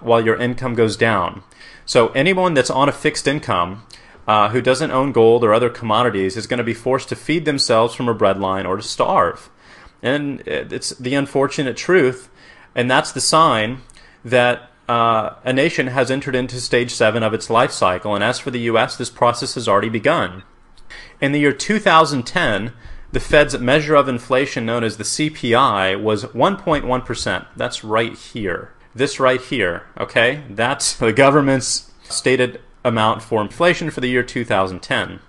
up while your income goes down. So anyone that's on a fixed income who doesn't own gold or other commodities is going to be forced to feed themselves from a breadline or to starve. And it's the unfortunate truth, and that's the sign that a nation has entered into stage 7 of its life cycle. And as for the U.S., this process has already begun. In the year 2010, the Fed's measure of inflation, known as the CPI, was 1.1%. That's right here. This right here, okay? That's the government's stated amount for inflation for the year 2010.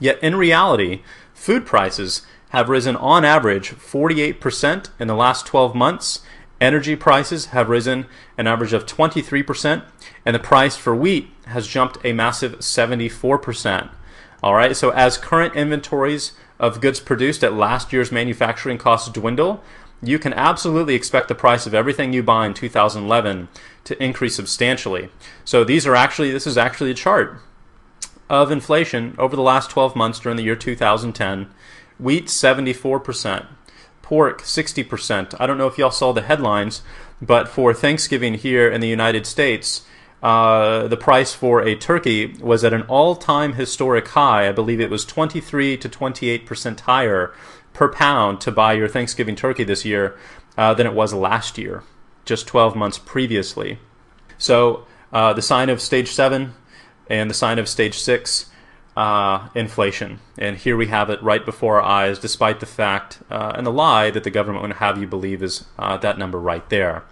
Yet in reality, food prices have risen on average 48% in the last 12 months. Energy prices have risen an average of 23%, and the price for wheat has jumped a massive 74%. All right, so as current inventories of goods produced at last year's manufacturing costs dwindle, you can absolutely expect the price of everything you buy in 2011 to increase substantially. So this is actually a chart of inflation over the last 12 months during the year 2010. Wheat, 74%. Pork, 60%. I don't know if y'all saw the headlines, but for Thanksgiving here in the United States, the price for a turkey was at an all-time historic high. I believe it was 23 to 28% higher per pound to buy your Thanksgiving turkey this year than it was last year, just 12 months previously. So the sign of stage 7 and the sign of stage 6, inflation. And here we have it right before our eyes, despite the fact and the lie that the government would have you believe is that number right there.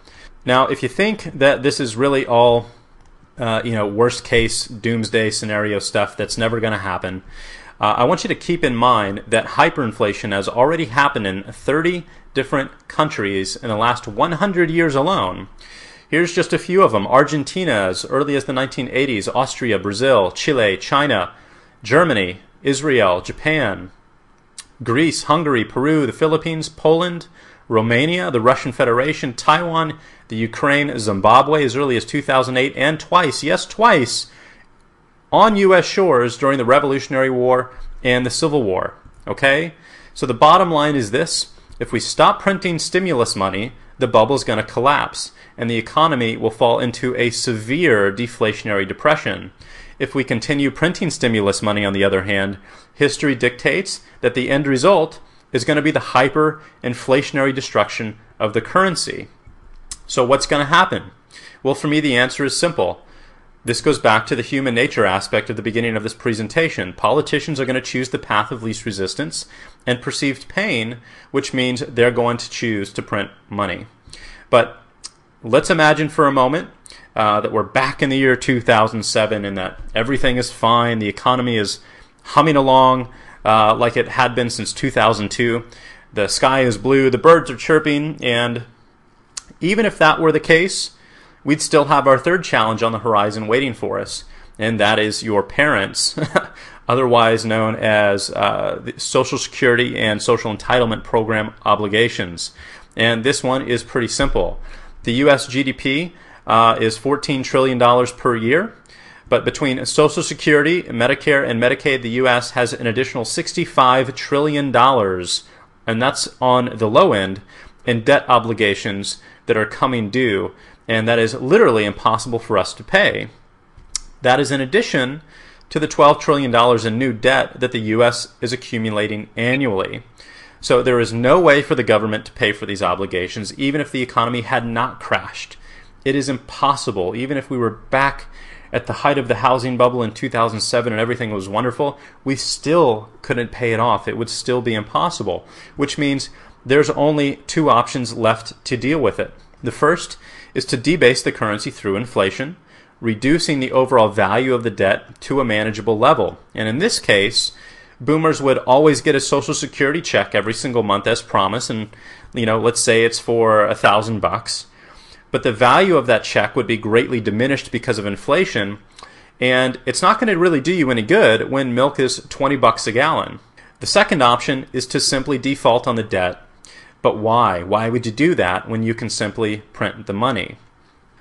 Now, if you think that this is really all worst case doomsday scenario stuff that's never going to happen, I want you to keep in mind that hyperinflation has already happened in 30 different countries in the last 100 years alone. Here's just a few of them. Argentina as early as the 1980s, Austria, Brazil, Chile, China, Germany, Israel, Japan, Greece, Hungary, Peru, the Philippines, Poland, Romania, the Russian Federation, Taiwan, the Ukraine, Zimbabwe as early as 2008, and twice, yes, twice, on U.S. shores during the Revolutionary War and the Civil War. Okay? So the bottom line is this: if we stop printing stimulus money, the bubble's going to collapse, and the economy will fall into a severe deflationary depression. If we continue printing stimulus money, on the other hand, history dictates that the end result is going to be the hyperinflationary destruction of the currency. So what's going to happen? Well, for me, the answer is simple. This goes back to the human nature aspect of the beginning of this presentation. Politicians are going to choose the path of least resistance and perceived pain, which means they're going to choose to print money. But let's imagine for a moment that we're back in the year 2007 and that everything is fine, the economy is humming along like it had been since 2002. The sky is blue, the birds are chirping, and even if that were the case, we'd still have our third challenge on the horizon waiting for us, and that is your parents, otherwise known as the Social Security and Social Entitlement Program obligations. And this one is pretty simple. The U.S. GDP is $14 trillion per year, but between Social Security, Medicare, and Medicaid, the U.S. has an additional $65 trillion, and that's on the low end, in debt obligations that are coming due, and that is literally impossible for us to pay. That is in addition to the $12 trillion in new debt that the U.S. is accumulating annually. So there is no way for the government to pay for these obligations, even if the economy had not crashed. It is impossible. Even if we were back at the height of the housing bubble in 2007 and everything was wonderful, we still couldn't pay it off. It would still be impossible, which means there's only two options left to deal with it. The first is to debase the currency through inflation, reducing the overall value of the debt to a manageable level. And in this case, boomers would always get a Social Security check every single month as promised, and let's say it's for $1,000. But the value of that check would be greatly diminished because of inflation, and it's not going to really do you any good when milk is $20 a gallon. The second option is to simply default on the debt. But why? Why would you do that when you can simply print the money?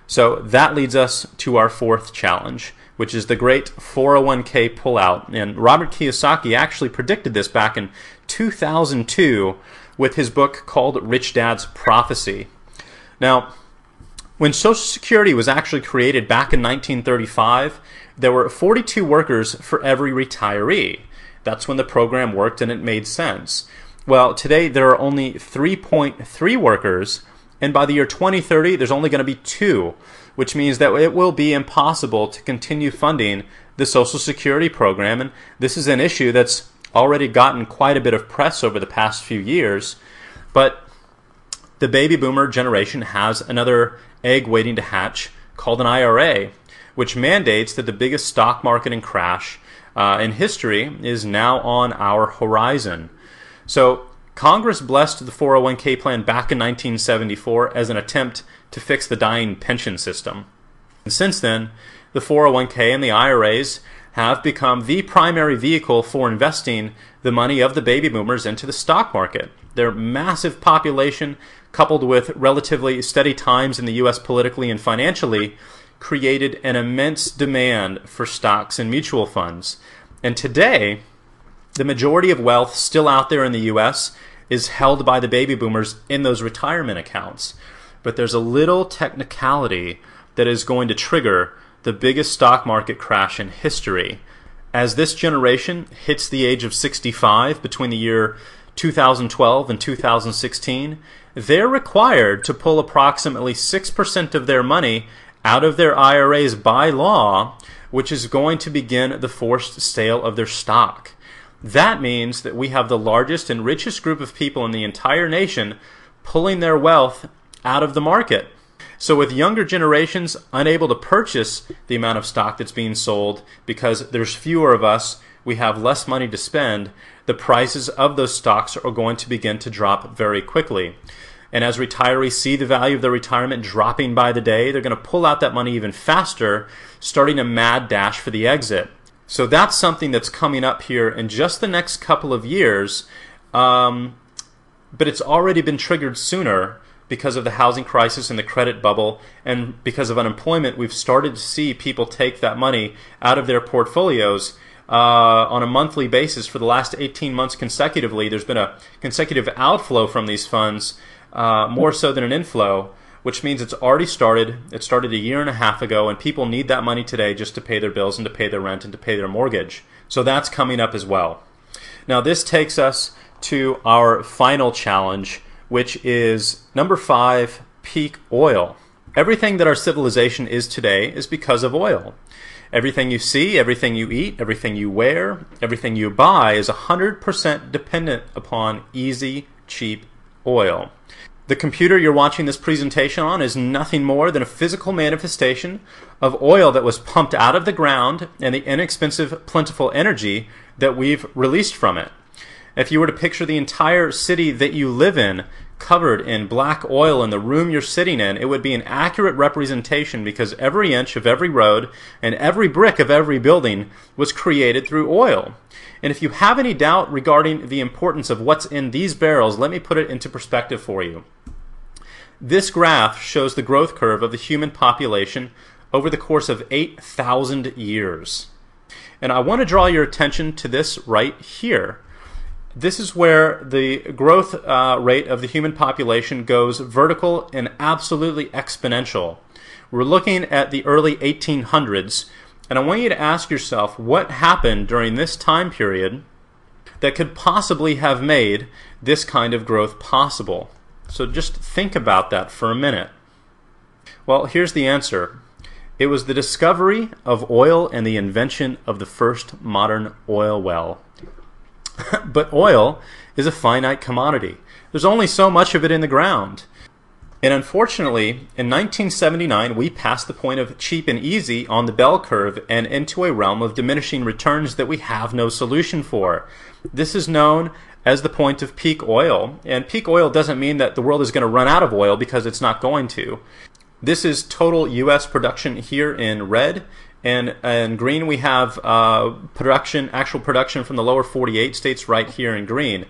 So that leads us to our fourth challenge, which is the great 401k pullout. And Robert Kiyosaki actually predicted this back in 2002 with his book called Rich Dad's Prophecy. Now, When Social Security was actually created back in 1935, there were 42 workers for every retiree. That's when the program worked and it made sense. Well, today there are only 3.3 workers, and by the year 2030, there's only going to be 2, which means that it will be impossible to continue funding the Social Security program. And this is an issue that's already gotten quite a bit of press over the past few years. But the baby boomer generation has another egg waiting to hatch called an IRA, which mandates that the biggest stock market and crash in history is now on our horizon. So Congress blessed the 401k plan back in 1974 as an attempt to fix the dying pension system. And since then, the 401k and the IRAs have become the primary vehicle for investing the money of the baby boomers into the stock market. Their massive population, coupled with relatively steady times in the U.S. politically and financially, created an immense demand for stocks and mutual funds. And today, the majority of wealth still out there in the U.S. is held by the baby boomers in those retirement accounts. But there's a little technicality that is going to trigger the biggest stock market crash in history. As this generation hits the age of 65 between the year 2012 and 2016, they're required to pull approximately 6% of their money out of their IRAs by law, which is going to begin the forced sale of their stock. That means that we have the largest and richest group of people in the entire nation pulling their wealth out of the market. So with younger generations unable to purchase the amount of stock that's being sold because there's fewer of us, we have less money to spend, the prices of those stocks are going to begin to drop very quickly. And as retirees see the value of their retirement dropping by the day, they're going to pull out that money even faster, starting a mad dash for the exit. So that's something that's coming up here in just the next couple of years, but it's already been triggered sooner because of the housing crisis and the credit bubble, and because of unemployment. We've started to see people take that money out of their portfolios on a monthly basis for the last 18 months consecutively. There's been a consecutive outflow from these funds, more so than an inflow, which means it's already started. It started a year and a half ago, and people need that money today just to pay their bills and to pay their rent and to pay their mortgage. So that's coming up as well. Now this takes us to our final challenge, which is number 5, peak oil. Everything that our civilization is today is because of oil. Everything you see, everything you eat, everything you wear, everything you buy is 100% dependent upon easy, cheap oil. The computer you're watching this presentation on is nothing more than a physical manifestation of oil that was pumped out of the ground and the inexpensive, plentiful energy that we've released from it. If you were to picture the entire city that you live in covered in black oil in the room you're sitting in, it would be an accurate representation, because every inch of every road and every brick of every building was created through oil. And if you have any doubt regarding the importance of what's in these barrels, let me put it into perspective for you. This graph shows the growth curve of the human population over the course of 8,000 years. And I want to draw your attention to this right here. This is where the growth rate of the human population goes vertical and absolutely exponential. We're looking at the early 1800s, and I want you to ask yourself what happened during this time period that could possibly have made this kind of growth possible. So just think about that for a minute. Well, here's the answer. It was the discovery of oil and the invention of the first modern oil well. But oil is a finite commodity. There's only so much of it in the ground. And unfortunately, in 1979, we passed the point of cheap and easy on the bell curve and into a realm of diminishing returns that we have no solution for. This is known as the point of peak oil. And peak oil doesn't mean that the world is going to run out of oil, because it's not going to. This is total U.S. production here in red. And in green we have actual production from the lower 48 states right here in green.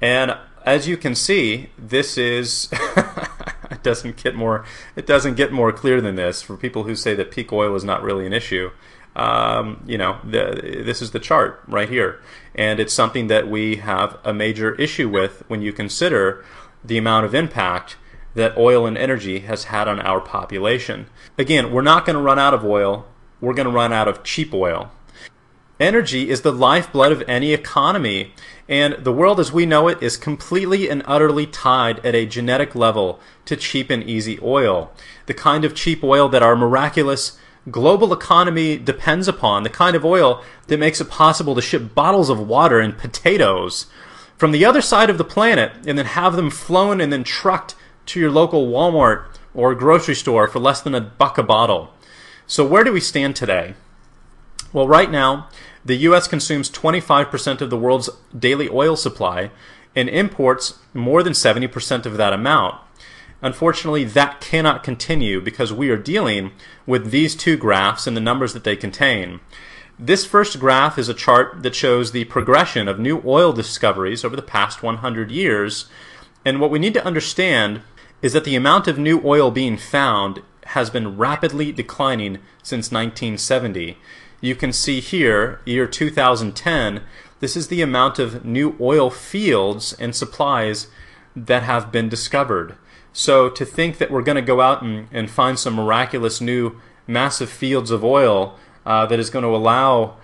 And as you can see, this is it doesn't get more clear than this for people who say that peak oil is not really an issue. This is the chart right here, and it's something that we have a major issue with when you consider the amount of impact that oil and energy has had on our population. Again, we're not going to run out of oil. We're going to run out of cheap oil. Energy is the lifeblood of any economy, and the world as we know it is completely and utterly tied at a genetic level to cheap and easy oil. The kind of cheap oil that our miraculous global economy depends upon, the kind of oil that makes it possible to ship bottles of water and potatoes from the other side of the planet and then have them flown and then trucked to your local Walmart or grocery store for less than $1 a bottle. So where do we stand today? Well, right now, the U.S. consumes 25% of the world's daily oil supply and imports more than 70% of that amount. Unfortunately, that cannot continue because we are dealing with these two graphs and the numbers that they contain. This first graph is a chart that shows the progression of new oil discoveries over the past 100 years. And what we need to understand is that the amount of new oil being found has been rapidly declining since 1970. You can see here, year 2010, this is the amount of new oil fields and supplies that have been discovered. So to think that we're going to go out and find some miraculous new massive fields of oil that is going to allow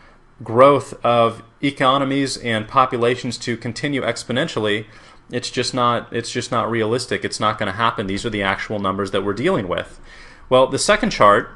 growth of economies and populations to continue exponentially, it's just not realistic. It's not going to happen. These are the actual numbers that we're dealing with. Well, the second chart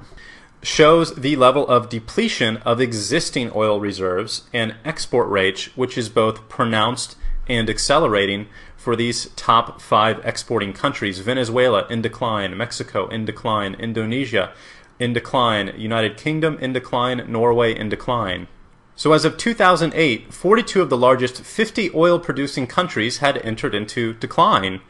shows the level of depletion of existing oil reserves and export rates, which is both pronounced and accelerating for these top 5 exporting countries. Venezuela in decline, Mexico in decline, Indonesia in decline, United Kingdom in decline, Norway in decline. So as of 2008, 42 of the largest 50 oil-producing countries had entered into decline.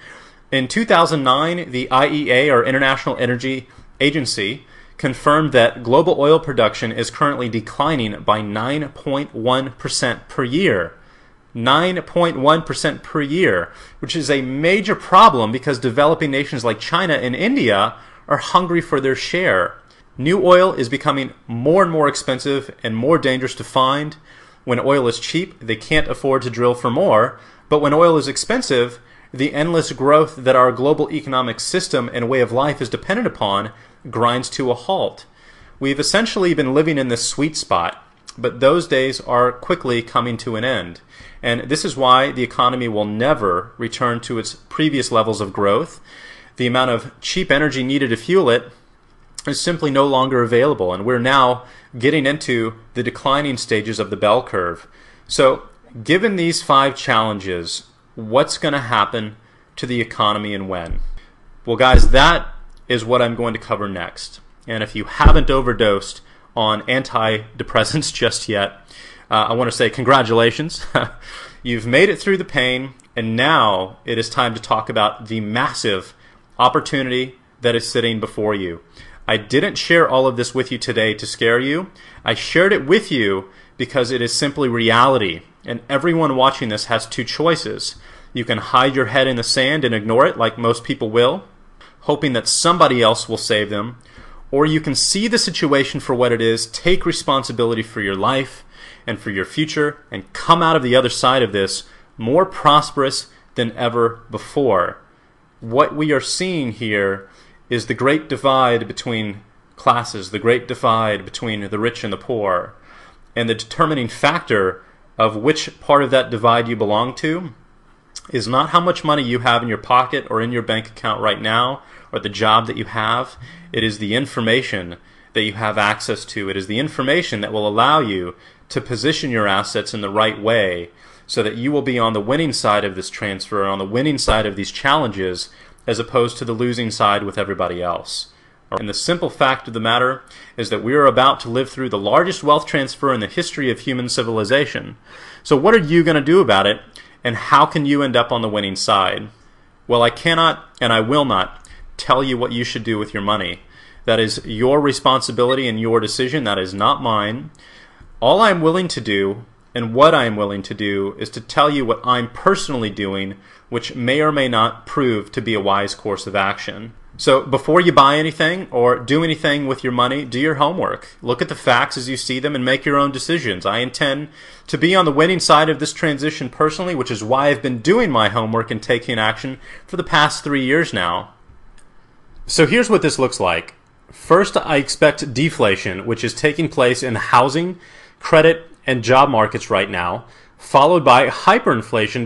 In 2009, the IEA, or International Energy Agency, confirmed that global oil production is currently declining by 9.1% per year. 9.1% per year, which is a major problem because developing nations like China and India are hungry for their share. New oil is becoming more and more expensive and more dangerous to find. When oil is cheap, they can't afford to drill for more, but when oil is expensive, the endless growth that our global economic system and way of life is dependent upon grinds to a halt. We've essentially been living in this sweet spot, but those days are quickly coming to an end. And this is why the economy will never return to its previous levels of growth. The amount of cheap energy needed to fuel it is simply no longer available, and we're now getting into the declining stages of the bell curve. So, given these 5 challenges, what's going to happen to the economy and when? Well, guys, that is what I'm going to cover next. And if you haven't overdosed on antidepressants just yet, I want to say congratulations. You've made it through the pain, and now it is time to talk about the massive opportunity that is sitting before you. I didn't share all of this with you today to scare you. I shared it with you because it is simply reality, and everyone watching this has 2 choices. You can hide your head in the sand and ignore it like most people will, hoping that somebody else will save them, or you can see the situation for what it is, take responsibility for your life and for your future, and come out of the other side of this more prosperous than ever before. What we are seeing here is the great divide between classes, the great divide between the rich and the poor, and the determining factor of which part of that divide you belong to is not how much money you have in your pocket or in your bank account right now, or the job that you have. It is the information that you have access to. It is the information that will allow you to position your assets in the right way so that you will be on the winning side of this transfer, on the winning side of these challenges, as opposed to the losing side with everybody else. And the simple fact of the matter is that we are about to live through the largest wealth transfer in the history of human civilization. So what are you going to do about it, and how can you end up on the winning side? Well, I cannot and I will not tell you what you should do with your money. That is your responsibility and your decision. That is not mine. All I'm willing to do and what I'm willing to do is to tell you what I'm personally doing, which may or may not prove to be a wise course of action. So before you buy anything or do anything with your money, do your homework. Look at the facts as you see them and make your own decisions. I intend to be on the winning side of this transition personally, which is why I've been doing my homework and taking action for the past 3 years now. So here's what this looks like. First, I expect deflation, which is taking place in housing, credit, and job markets right now, followed by hyperinflation